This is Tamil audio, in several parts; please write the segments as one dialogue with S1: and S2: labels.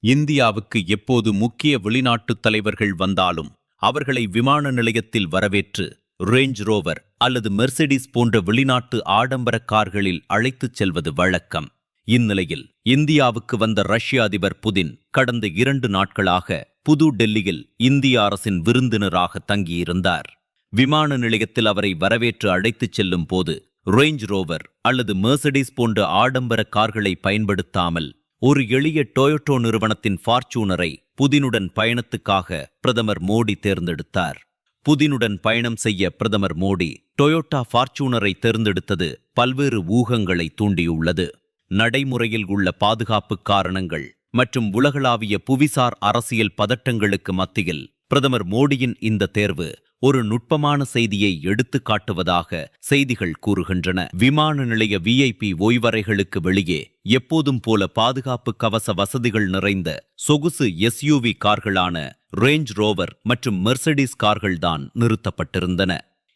S1: இந்தியாவுக்கு எப்போது முக்கிய வெளிநாட்டுத் தலைவர்கள் வந்தாலும் அவர்களை விமான நிலையத்தில் வரவேற்று ரேஞ்ச் ரோவர் அல்லது மெர்சிடிஸ் போன்ற வெளிநாட்டு ஆடம்பர கார்களில் அழைத்துச் செல்வது வழக்கம். இந்நிலையில் இந்தியாவுக்கு வந்த ரஷ்ய அதிபர் புதின் கடந்த 2 நாட்களாக புது டெல்லியில் இந்திய அரசின் விருந்தினராக தங்கியிருந்தார். விமான நிலையத்தில் அவரை வரவேற்று அழைத்துச் செல்லும் போது ரேஞ்ச் ரோவர் அல்லது மெர்சிடிஸ் போன்ற ஆடம்பர கார்களை பயன்படுத்தாமல் ஒரு எளிய டொயோட்டோ நிறுவனத்தின் ஃபார்ச்சூனரை புதினுடன் பயணத்துக்காக பிரதமர் மோடி தேர்ந்தெடுத்தார். புதினுடன் பயணம் செய்ய பிரதமர் மோடி டொயோட்டா ஃபார்ச்சூனரை தேர்ந்தெடுத்தது பல்வேறு ஊகங்களை தூண்டியுள்ளது. நடைமுறையில் உள்ள பாதுகாப்பு காரணங்கள் மற்றும் உலகளாவிய புவிசார் அரசியல் பதட்டங்களுக்கு மத்தியில் பிரதமர் மோடியின் இந்த தேர்வு ஒரு நுட்பமான செய்தியை எடுத்துக் காட்டுவதாக செய்திகள் கூறுகின்றன. விமான நிலைய VIP ஓய்வறைகளுக்கு வெளியே எப்போதும் போல பாதுகாப்பு கவச வசதிகள் நிறைந்த சொகுசு SUV கார்களான ரேஞ்ச் ரோவர் மற்றும் மெர்சிடிஸ் கார்கள்தான் நிறுத்தப்பட்டிருந்தன.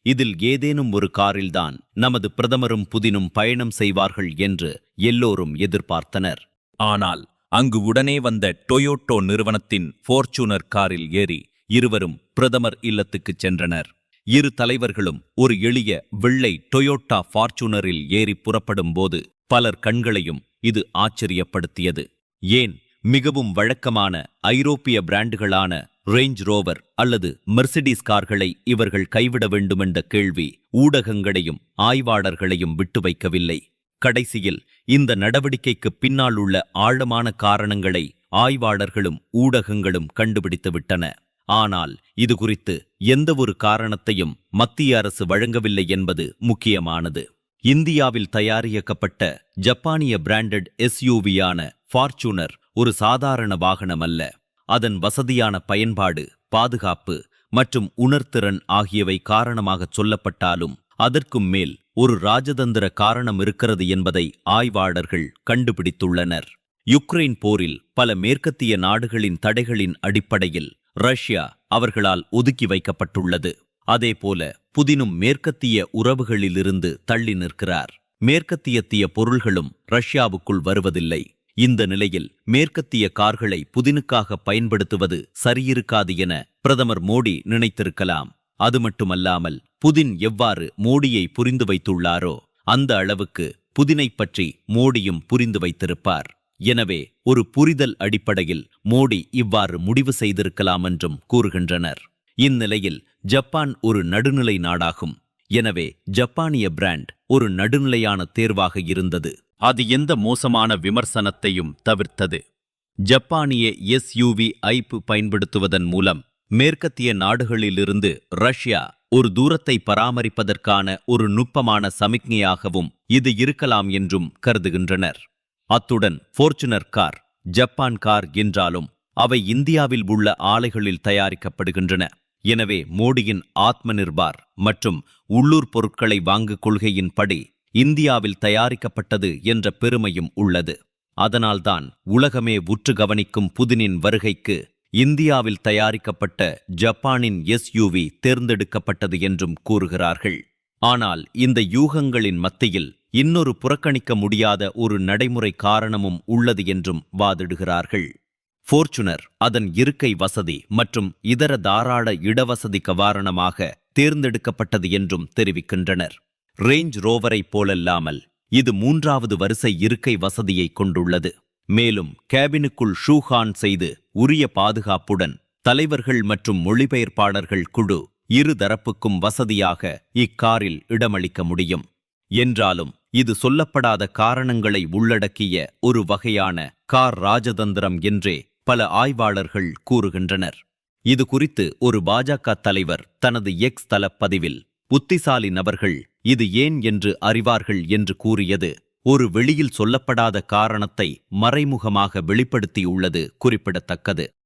S1: இதில் ஏதேனும் ஒரு காரில்தான் நமது பிரதமரும் புதினும் பயணம் செய்வார்கள் என்று எல்லோரும் எதிர்பார்த்தனர். ஆனால் அங்கு உடனே வந்த டொயோட்டோ நிறுவனத்தின் ஃபார்ச்சூனர் காரில் ஏறி இருவரும் பிரதமர் இல்லத்துக்குச் சென்றனர். இரு தலைவர்களும் ஒரு எளிய வெள்ளை டொயோட்டா ஃபார்ச்சூனரில் ஏறி புறப்படும் போது பலர் கண்களையும் இது ஆச்சரியப்படுத்தியது. ஏன் மிகவும் வழக்கமான ஐரோப்பிய பிராண்டுகளான ரேஞ்ச் ரோவர் அல்லது மெர்சிடிஸ் கார்களை இவர்கள் கைவிட வேண்டுமென்ற கேள்வி ஊடகங்களையும் ஆய்வாளர்களையும் விட்டு வைக்கவில்லை. கடைசியில் இந்த நடவடிக்கைக்கு பின்னால் உள்ள ஆழமான காரணங்களை ஆய்வாளர்களும் ஊடகங்களும் கண்டுபிடித்து விட்டன. ஆனால் இது குறித்து எந்தவொரு காரணத்தையும் மத்திய அரசு வழங்கவில்லை என்பது முக்கியமானது. இந்தியாவில் தயாரிக்கப்பட்ட ஜப்பானிய பிராண்டட் SUV-யான ஃபார்ச்சூனர் ஒரு சாதாரண வாகனம் அல்ல. அதன் வசதியான பயன்பாடு, பாதுகாப்பு மற்றும் உணர்திறன் ஆகியவை காரணமாக சொல்லப்பட்டாலும் அதற்கும் மேல் ஒரு ராஜதந்திர காரணம் இருக்கிறது என்பதை ஆய்வாளர்கள் கண்டுபிடித்துள்ளனர். யுக்ரைன் போரில் பல மேற்கத்திய நாடுகளின் தடைகளின் அடிப்படையில் ரஷ்யா அவர்களால் ஒதுக்கி வைக்கப்பட்டுள்ளது. அதேபோல புதினும் மேற்கத்திய உறவுகளிலிருந்து தள்ளி நிற்கிறார். மேற்கத்திய பொருள்களும் ரஷ்யாவுக்குள் வருவதில்லை. இந்த நிலையில் மேற்கத்திய கார்களை புதினுக்காக பயன்படுத்துவது சரியிருக்காது என பிரதமர் மோடி நினைத்திருக்கலாம். அது மட்டுமல்லாமல் புதின் எவ்வாறு மோடியை புரிந்து வைத்துள்ளாரோ அந்த அளவுக்கு புதினைப் பற்றி மோடியும் புரிந்து வைத்திருப்பார். எனவே ஒரு புரிதல் அடிப்படையில் மோடி இவ்வாறு முடிவு செய்திருக்கலாம் என்றும் கூறுகின்றனர். இந்நிலையில் ஜப்பான் ஒரு நடுநிலை நாடாகும். எனவே ஜப்பானிய பிராண்ட் ஒரு நடுநிலையான தேர்வாக இருந்தது. அது எந்த மோசமான விமர்சனத்தையும் தவிர்த்தது. ஜப்பானிய SUV ஐப் பயன்படுத்துவதன் மூலம் மேற்கத்திய நாடுகளிலிருந்து ரஷ்யா ஒரு தூரத்தை பராமரிப்பதற்கான ஒரு நுட்பமான சமிக்ஞையாகவும் இது இருக்கலாம் என்றும் கருதுகின்றனர். அத்துடன் ஃபார்ச்சூனர் கார் ஜப்பான் கார் என்றாலும் அவை இந்தியாவில் உள்ள ஆலைகளில் தயாரிக்கப்படுகின்றன. எனவே மோடியின் ஆத்ம நிர்பார் மற்றும் உள்ளூர் பொருட்களை வாங்கு கொள்கையின்படி இந்தியாவில் தயாரிக்கப்பட்டது என்ற பெருமையும் உள்ளது. அதனால்தான் உலகமே உற்று கவனிக்கும் புதினின் வருகைக்கு இந்தியாவில் தயாரிக்கப்பட்ட ஜப்பானின் SUV தேர்ந்தெடுக்கப்பட்டது என்றும் கூறுகிறார்கள். ஆனால் இந்த யூகங்களின் மத்தியில் இன்னொரு புறக்கணிக்க முடியாத ஒரு நடைமுறை காரணமும் உள்ளது என்றும் வாதிடுகிறார்கள். ஃபார்ச்சூனர் அதன் இருக்கை வசதி மற்றும் இதர தாராள இடவசதி காரணமாக தேர்ந்தெடுக்கப்பட்டது என்றும் தெரிவிக்கின்றனர். ரேஞ்ச் ரோவரை போலல்லாமல் இது 3வது வரிசை இருக்கை வசதியை கொண்டுள்ளது. மேலும் கேபினுக்குள் ஷூஹான் செய்து உரிய பாதுகாப்புடன் தலைவர்கள் மற்றும் மொழிபெயர்ப்பாளர்கள் குழு இரு தரப்புக்கும் வசதியாக இக்காரில் இடமளிக்க முடியும். என்றாலும் இது சொல்லப்படாத காரணங்களை உள்ளடக்கிய ஒரு வகையான கார் ராஜதந்திரம் என்றே பல ஆய்வாளர்கள் கூறுகின்றனர். இது குறித்து ஒரு பாஜக தலைவர் தனது X தளப்பதிவில் புத்திசாலி நபர்கள் இது ஏன் என்று அறிவார்கள் என்று கூறியது ஒரு வெளியில் சொல்லப்படாத காரணத்தை மறைமுகமாக வெளிப்படுத்தியுள்ளது குறிப்பிடத்தக்கது.